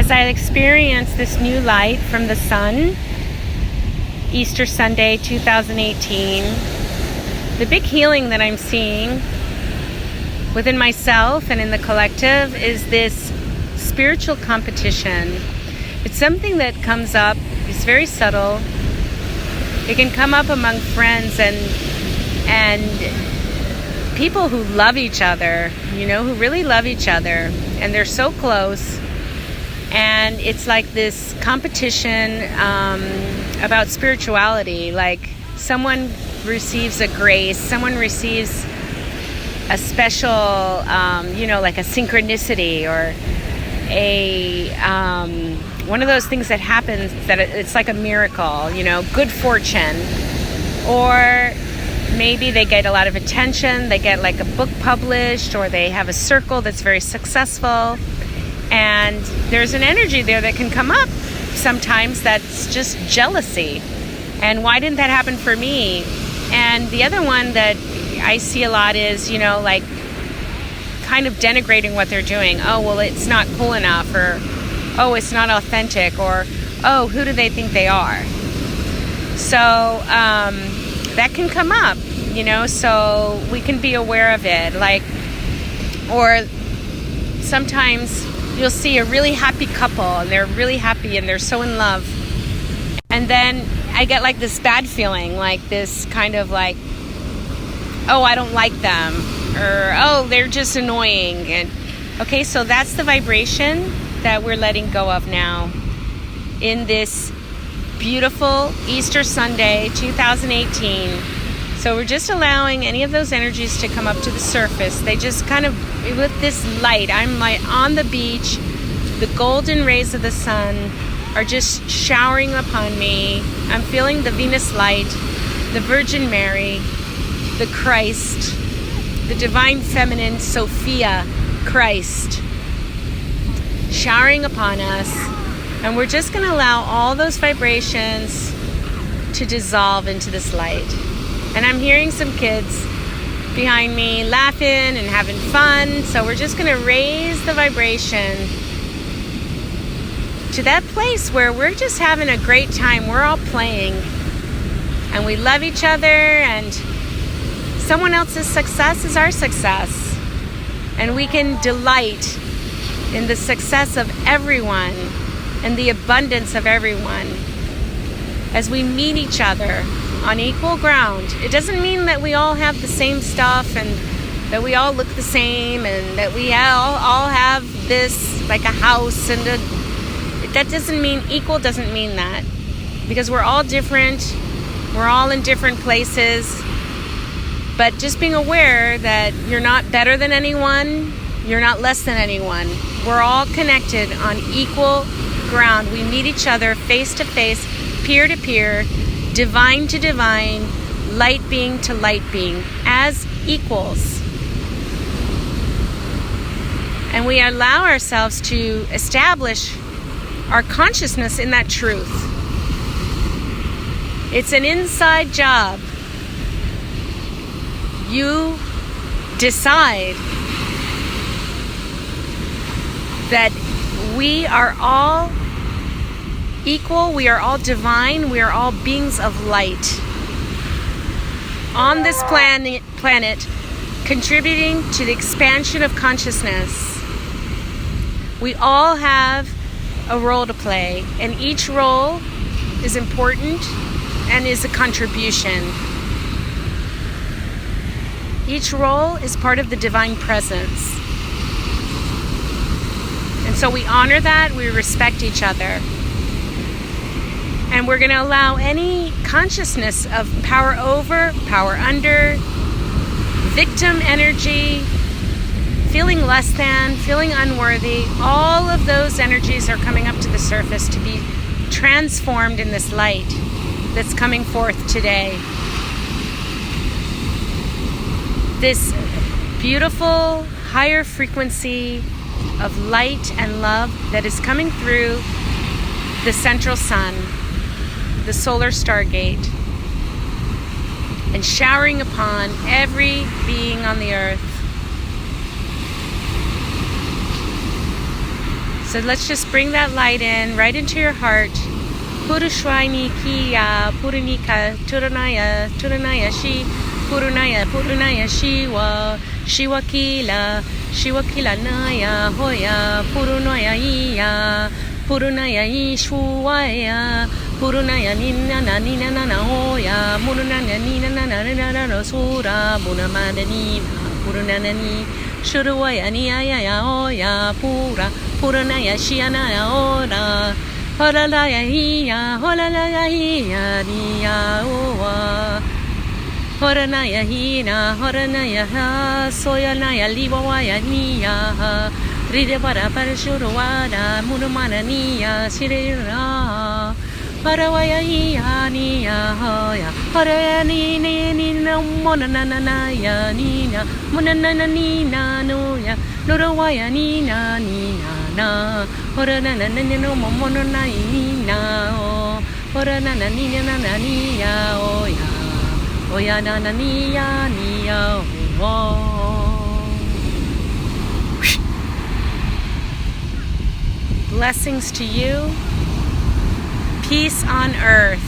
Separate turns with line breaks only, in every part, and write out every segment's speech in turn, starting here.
as I experience this new light from the sun, Easter Sunday 2018, the big healing that I'm seeing within myself and in the collective is this spiritual competition. It's something that comes up, it's very subtle. It can come up among friends and people who love each other, who really love each other, and they're so close. And it's like this competition about spirituality. Like someone receives a grace, someone receives a special, like a synchronicity or a one of those things that happens that it's like a miracle, good fortune. Or maybe they get a lot of attention, they get like a book published, or they have a circle that's very successful. And there's an energy there that can come up sometimes that's just jealousy. And why didn't that happen for me? And the other one that I see a lot is, like kind of denigrating what they're doing. Oh, well, it's not cool enough, or oh, it's not authentic, or oh, who do they think they are? So that can come up, so we can be aware of it. Or sometimes you'll see a really happy couple and they're really happy and they're so in love. And then I get like this bad feeling, like this kind of like, oh, I don't like them, or oh, they're just annoying. And okay, so that's the vibration that we're letting go of now in this beautiful Easter Sunday 2018. So we're just allowing any of those energies to come up to the surface. They just kind of, with this light, I'm like on the beach, the golden rays of the sun are just showering upon me. I'm feeling the Venus light, the Virgin Mary, the Christ, the Divine Feminine Sophia Christ showering upon us. And we're just going to allow all those vibrations to dissolve into this light. And I'm hearing some kids behind me laughing and having fun. So we're just going to raise the vibration to that place where we're just having a great time. We're all playing and we love each other, and someone else's success is our success. And we can delight in the success of everyone and the abundance of everyone as we meet each other on equal ground. It doesn't mean that we all have the same stuff and that we all look the same and that we all have this, like a house, and that doesn't mean, equal doesn't mean that, because we're all different, we're all in different places. But just being aware that you're not better than anyone, you're not less than anyone. We're all connected on equal ground. We meet each other face to face, peer to peer, divine to divine, light being to light being, as equals. And we allow ourselves to establish our consciousness in that truth. It's an inside job. You decide that we are all equal, we are all divine, we are all beings of light on this planet, contributing to the expansion of consciousness. We all have a role to play, and each role is important and is a contribution. Each role is part of the divine presence. And so we honor that, we respect each other. And we're going to allow any consciousness of power over, power under, victim energy, feeling less than, feeling unworthy, all of those energies are coming up to the surface to be transformed in this light that's coming forth today. This beautiful higher frequency of light and love that is coming through the central sun, the solar stargate, and showering upon every being on the earth. So let's just bring that light in right into your heart. Purushwaini Kiya Purunika Turanaya Turanaya Shi Purunaya Purunaya Shiwa Shiwa Kila Naya Hoya Purunaya Iya Purunaya Ishwaya Purunaya Nina Nina Nana Hoya Murunaya Nina Nana Sura Munamadani Purunani Shuruaya Niya Hoya Pura Purunaya Shiana Ora Holalaya hiya niya oa Horanaya hina horanaya ha soyanaya liwawaya niya ha Ridevara parashuruwada munumana niya sirira Harawaya hiya niya hoya Haraya ni no monananaya nina Monanana nina noya Nurawaya nina na Hora na na na no momono na ina o Hora na na ni na na ni ya o ya O ya na na ni ya o Blessings to you. Peace on earth.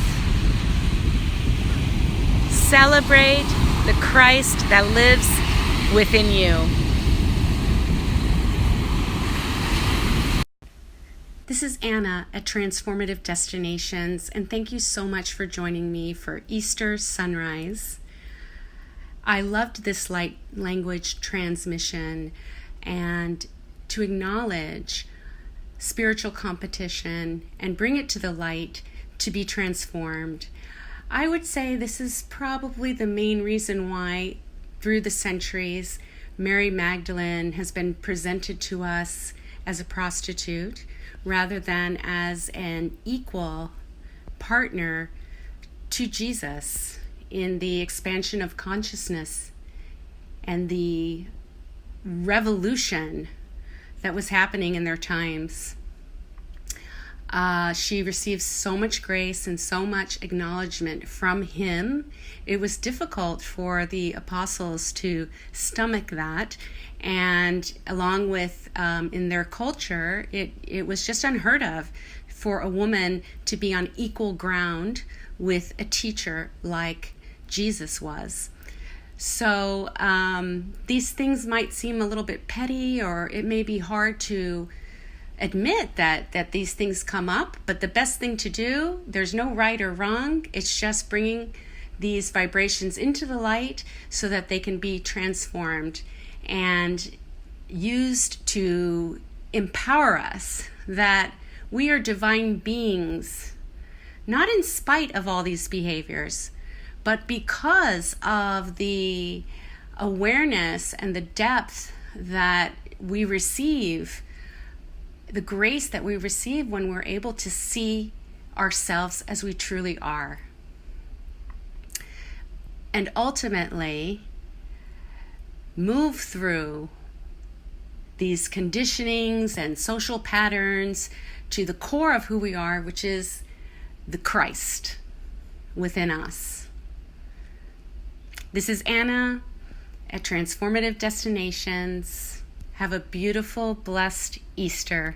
Celebrate the Christ that lives within you. This is Anna at Transformative Destinations, and thank you so much for joining me for Easter Sunrise. I loved this light language transmission and to acknowledge spiritual competition and bring it to the light to be transformed. I would say this is probably the main reason why, through the centuries, Mary Magdalene has been presented to us as a prostitute rather than as an equal partner to Jesus in the expansion of consciousness and the revolution that was happening in their times. She received so much grace and so much acknowledgement from him. It was difficult for the apostles to stomach that, and along with in their culture, it was just unheard of for a woman to be on equal ground with a teacher like Jesus was. So these things might seem a little bit petty, or it may be hard to admit that these things come up, but the best thing to do, there's no right or wrong, it's just bringing these vibrations into the light so that they can be transformed and used to empower us that we are divine beings, not in spite of all these behaviors, but because of the awareness and the depth that we receive, the grace that we receive when we're able to see ourselves as we truly are. And ultimately, move through these conditionings and social patterns to the core of who we are, which is the Christ within us. This is Anna at Transformative Destinations. Have a beautiful, blessed Easter.